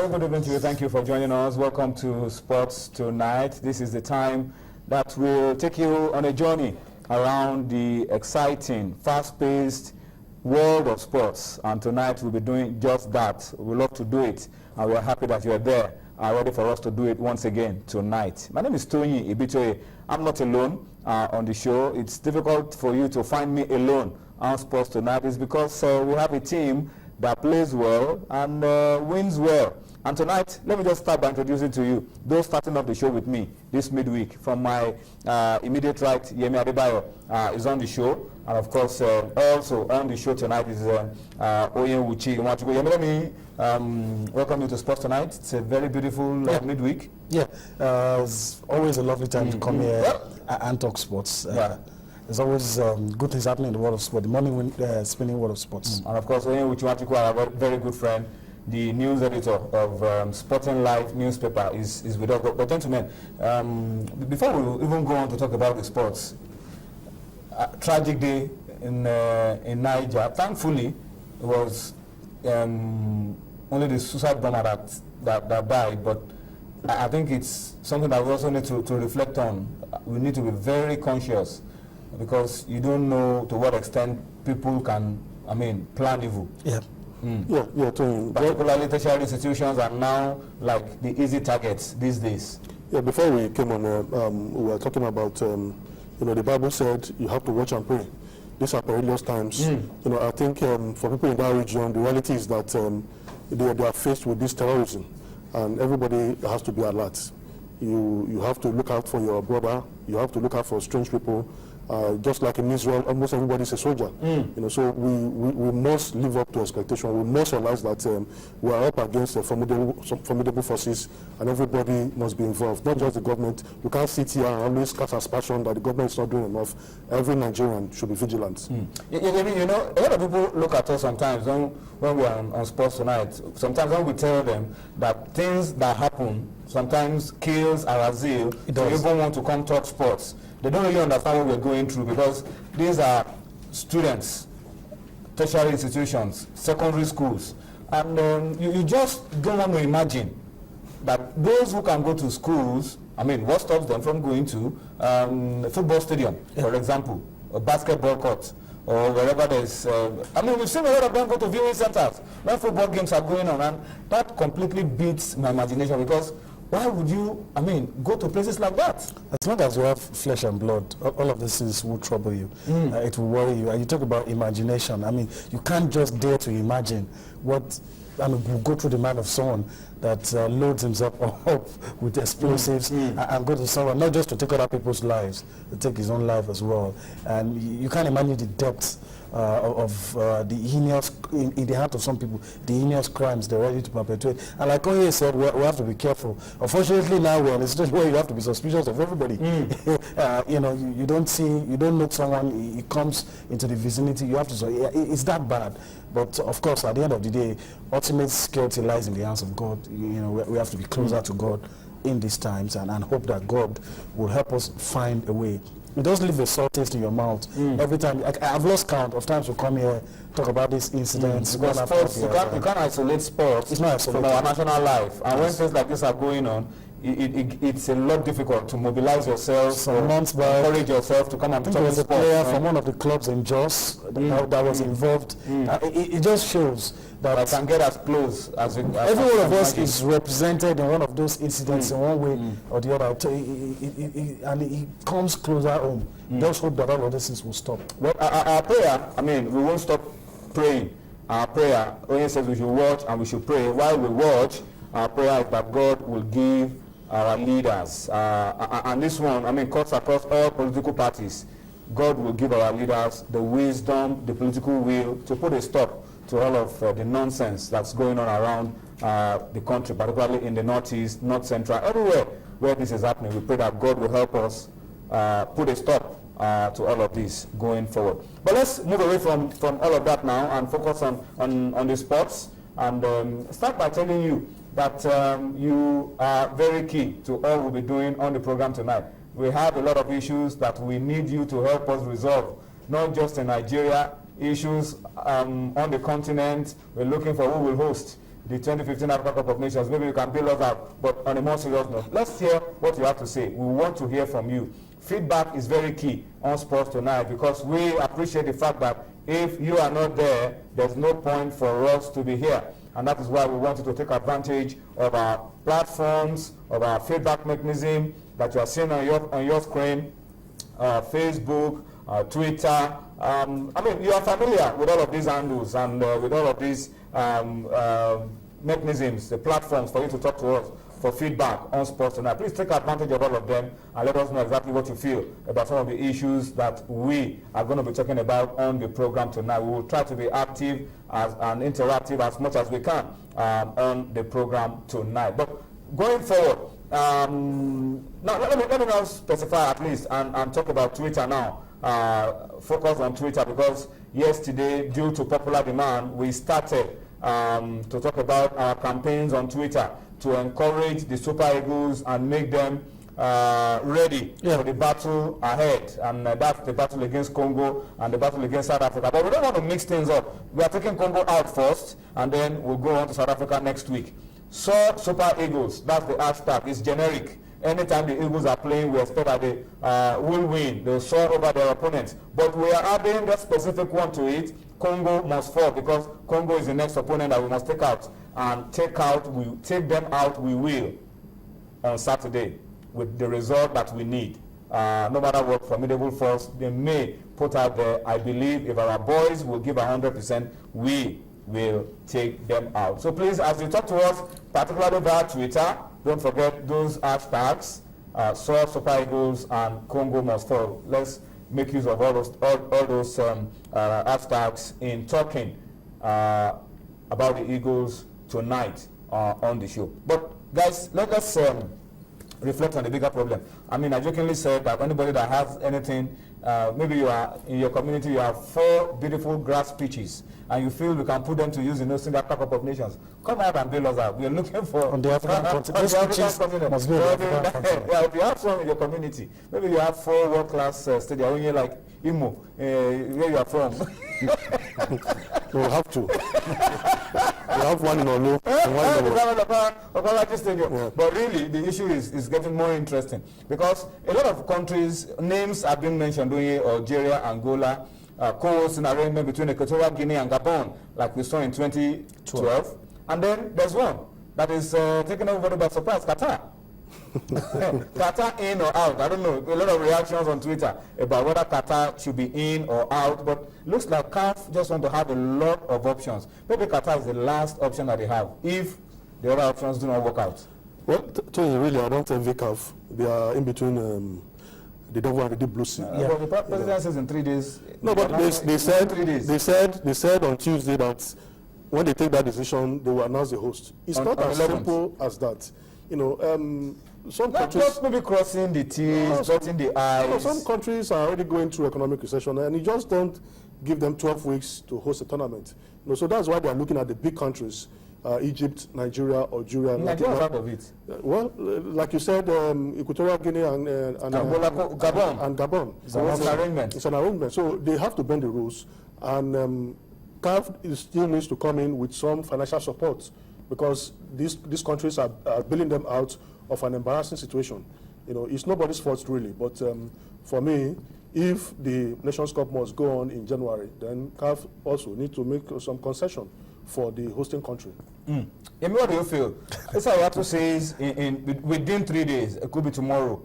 very good evening to you. Thank you for joining us. Welcome to Sports Tonight. This is the time that will take you on a journey around the exciting, fast-paced world of sports. And tonight we'll be doing just that. We love to do it, and we are happy that you are there and ready for us to do it once again tonight. My name is Tony Ibitoye. I'm not alone on the show. It's difficult for you to find me alone on Sports Tonight. It's because we have a team that plays well and wins well. And tonight, let me just start by introducing to you those starting off the show with me this midweek. From my immediate right, Yemi Adebayo is on the show. And of course, also on the show tonight is Oyen Wuchi. Yemi, let me welcome you to Sports Tonight. It's a very beautiful midweek. Yeah, it's always a lovely time to come here and talk sports. There's always good things happening in the world of sport, the morning spinning world of sports. And of course, Oyen Wuchi, our very good friend, the news editor of Sporting Life newspaper, is with us. But gentlemen, before we even go on to talk about the sports, tragic day in Niger. Thankfully, it was only the suicide bomber that died, but I think it's something that we also need to reflect on. We need to be very conscious, because you don't know to what extent people can, plan evil. Yeah. Particularly tertiary institutions are now like the easy targets these days. Yeah, before we came on, we were talking about, the Bible said you have to watch and pray. These are perilous times. I think for people in that region, the reality is that they are faced with this terrorism, and everybody has to be alert. You have to look out for your brother. You have to look out for strange people. Just like in Israel, almost everybody is a soldier. So we must live up to expectation. We must realize that we are up against formidable forces, and everybody must be involved, not just the government. You can't sit here and always cast aspersion that the government is not doing enough. Every Nigerian should be vigilant. A lot of people look at us sometimes when we are on Sports Tonight. Sometimes when we tell them that things that happen sometimes kills our zeal to even want to come talk sports. They don't really understand what we're going through, because these are students, tertiary institutions, secondary schools, and you just don't want to imagine that those who can go to schools, what stops them from going to a football stadium, for example, a basketball court, or wherever there's, we've seen a lot of them go to viewing centers when football games are going on, and that completely beats my imagination, because why would you, go to places like that? As long as you have flesh and blood, all of these things will trouble you. It will worry you. And you talk about imagination. You can't just dare to imagine what, will go through the mind of someone that loads himself up with explosives and go to someone, not just to take other people's lives, to take his own life as well. And you can't imagine the depth of the heinous, in the heart of some people, the heinous crimes they're ready to perpetuate. And like Oye said, we have to be careful. Unfortunately, now we're in a situation where you have to be suspicious of everybody. You don't know someone, he comes into the vicinity, you have to say, it's that bad. But of course, at the end of the day, ultimate security lies in the hands of God. We have to be closer to God in these times, and hope that God will help us find a way. It does leave a sore taste in your mouth every time. I've lost count of times we come here, talk about these incidents. Because sports, you can't isolate sports from our national life. And when things like this are going on, it's a lot difficult to mobilize yourself, some months back, encourage yourself to come and talk sports. There was a player from one of the clubs in Jos that was involved. It just shows that I can get as close as every one of us is represented in one of those incidents in one way or the other, and it comes closer home. Just hope that all of these things will stop. Well, our prayer, we won't stop praying. Our prayer, Oyen says we should watch and we should pray. While we watch, our prayer is that God will give our leaders, and this one, cuts across all political parties. God will give our leaders the wisdom, the political will to put a stop to all of the nonsense that's going on around the country, particularly in the northeast, north central, everywhere where this is happening. We pray that God will help us put a stop to all of this going forward. But let's move away from all of that now and focus on the sports, and start by telling you that you are very key to all we'll be doing on the program tonight. We have a lot of issues that we need you to help us resolve, not just in Nigeria, issues on the continent. We're looking for who will host the 2015 African Cup of Nations. Maybe you can bail us out, but on a more serious note, let's hear what you have to say. We want to hear from you. Feedback is very key on Sports Tonight because we appreciate the fact that if you are not there, there's no point for us to be here. And that is why we wanted to take advantage of our platforms, of our feedback mechanism that you are seeing on your screen, Facebook, Twitter. I mean, you are familiar with all of these handles and with all of these mechanisms, the platforms for you to talk to us for feedback on Sports Tonight. Please take advantage of all of them and let us know exactly what you feel about some of the issues that we are going to be talking about on the program tonight. We will try to be active and interactive as much as we can on the program tonight. But going forward, now let me now specify at least and talk about Twitter now. Focus on Twitter because yesterday, due to popular demand, we started to talk about our campaigns on Twitter to encourage the Super Eagles and make them ready for the battle ahead. And that's the battle against Congo and the battle against South Africa. But we don't want to mix things up. We are taking Congo out first, and then we'll go on to South Africa next week. So Super Eagles, that's the hashtag. It's generic. Anytime the Eagles are playing, we expect that they will win. They'll soar over their opponents. But we are adding that specific one to it. Congo must fall because Congo is the next opponent that we must take out. And take them out, we will on Saturday with the result that we need. No matter what formidable force they may put out there, I believe if our boys will give 100%, we will take them out. So please, as you talk to us, particularly via Twitter, don't forget those hashtags, Super Eagles and Congo must fall. Let's make use of all those hashtags in talking about the Eagles tonight on the show. But guys, let us reflect on the bigger problem. I mean, I jokingly said that anybody that has anything, maybe you are in your community, you have 4 beautiful grass pitches, and you feel you can put them to use in hosting that Cup of Nations. Come out and bail us out. We are looking for on the African continent. Must be yeah, if you have some in your community, maybe you have 4 world-class stadiums, only like Imo, where you are from. We'll have to. We have one in Olu and one in Olu. But really, the issue is getting more interesting because a lot of countries, names have been mentioned, Nigeria, Angola, co-hosting arrangement between Equatorial Guinea and Gabon, like we saw in 2012. And then there's one that is taken over by surprise, Qatar. Qatar in or out? I don't know. A lot of reactions on Twitter about whether Qatar should be in or out, but it looks like CAF just want to have a lot of options. Maybe Qatar is the last option that they have if the other options do not work out. Well, really, I don't envy CAF. They are in between the devil and the deep blue sea. Well, the president says in 3 days. No, but they said 3 days. They said on Tuesday that when they take that decision, they will announce the host. It's not as simple as that. You know, some countries just maybe crossing the T's, dotting the I's. You know, some countries are already going through economic recession, and you just don't give them 12 weeks to host a tournament. You know, so that's why they are looking at the big countries, Egypt, Nigeria, Algeria. Nigeria is out of it. Well, like you said, Equatorial Guinea and Gabon. It's an arrangement. It's an arrangement. So they have to bend the rules, and CAF still needs to come in with some financial support because these countries are bailing them out of an embarrassing situation. You know, it's nobody's fault really, but for me, if the Nations Cup must go on in January, then CAF also need to make some concession for the hosting country. Amy, what do you feel? That's how you have to say is within 3 days, it could be tomorrow,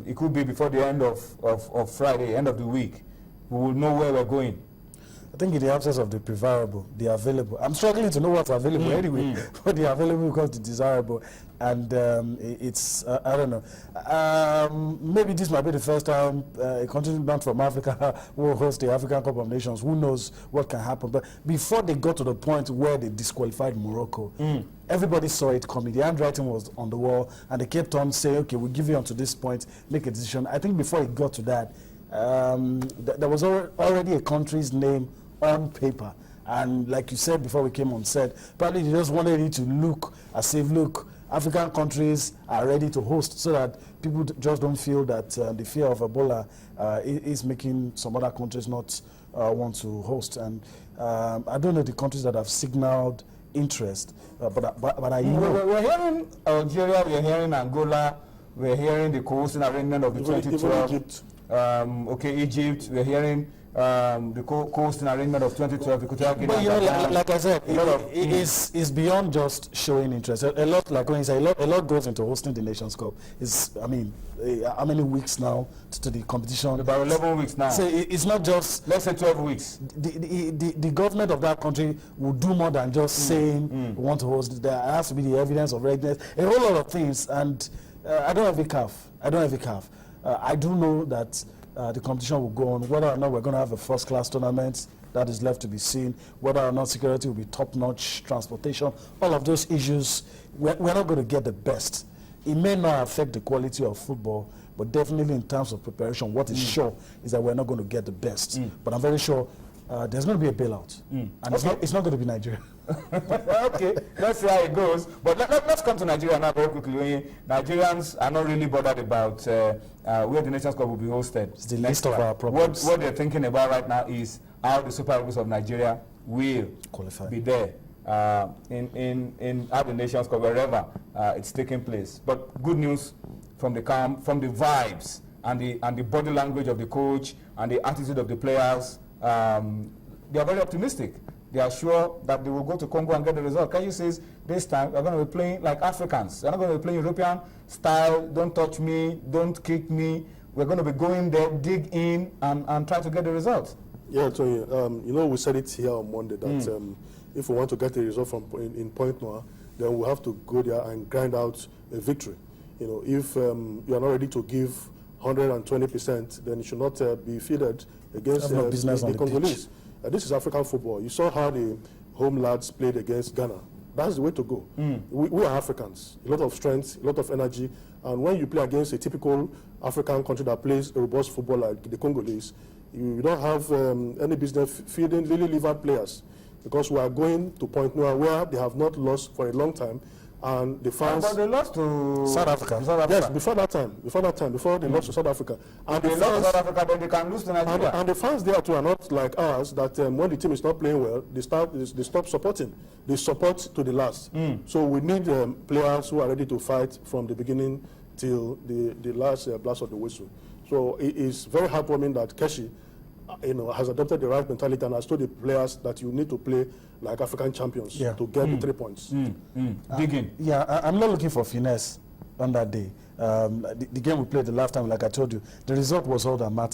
it could be before the end of Friday, end of the week, we will know where we're going. I think in the absence of the preferable, the available. I'm struggling to know what's available anyway, but the available becomes the desirable. And it's, I don't know, maybe this might be the first time a country not from Africa will host the African Cup of Nations. Who knows what can happen. But before they got to the point where they disqualified Morocco, everybody saw it coming. The handwriting was on the wall, and they kept on saying, okay, we'll give you unto this point, make a decision. I think before it got to that, there was already a country's name on paper, and like you said before we came on set, probably they just wanted it to look as if, look, African countries are ready to host, so that people just don't feel that the fear of Ebola is making some other countries not want to host. And I don't know the countries that have signaled interest. But I know. We're hearing Algeria, we're hearing Angola, we're hearing the co-hosting arrangement of the 2012. Egypt. Okay, Egypt, we're hearing the co-hosting arrangement of 2012. But you know, like I said, it's beyond just showing interest. A lot, like when you say, a lot goes into hosting the Nations Cup. I mean, how many weeks now to the competition? About 11 weeks now. So it's not just, let's say 12 weeks. The government of that country will do more than just saying we want to host. There has to be the evidence of readiness, a whole lot of things, and I don't have a calf. I do know that the competition will go on. Whether or not we're going to have a first-class tournament, that is left to be seen. Whether or not security will be top-notch, transportation, all of those issues, we're not going to get the best. It may not affect the quality of football, but definitely in terms of preparation, what is sure is that we're not going to get the best. But I'm very sure there's going to be a bailout, and it's not going to be Nigeria. Okay, let's see how it goes. But let's come to Nigeria now very quickly. Nigerians are not really bothered about where the Nations Cup will be hosted. It's the least of our problems. What they're thinking about right now is how the Super Eagles of Nigeria will be there in at the Nations Cup, wherever it's taking place. But good news from the vibes and the body language of the coach and the attitude of the players. They are very optimistic. They are sure that they will go to Congo and get the result. Kayi says this time we're going to be playing like Africans. We're not going to be playing European style, don't touch me, don't kick me. We're going to be going there, dig in, and try to get the result. Yeah, so you know, we said it here on Monday that if we want to get a result from in Point Noir, then we have to go there and grind out a victory. You know, if you are not ready to give 120%, then you should not be fielded against the Congolese. This is African football. You saw how the home lads played against Ghana. That's the way to go. We are Africans. A lot of strength, a lot of energy. And when you play against a typical African country that plays a robust football like the Congolese, you don't have any business feeding really livered players, because we are going to Point Noir where they have not lost for a long time. And the fans... But they lost to South Africa. Yes, before they lost to South Africa. And they lost to South Africa, then they can lose to Nigeria. And the fans there too are not like ours, that when the team is not playing well, they stop supporting. They support to the last. So we need players who are ready to fight from the beginning till the last blast of the whistle. So it is very heartwarming that Keshi has adopted the right mentality and has told the players that you need to play like African champions to get the 3 points. Digging. I'm not looking for finesse on that day. The game we played the last time, like I told you, the result was all that matters.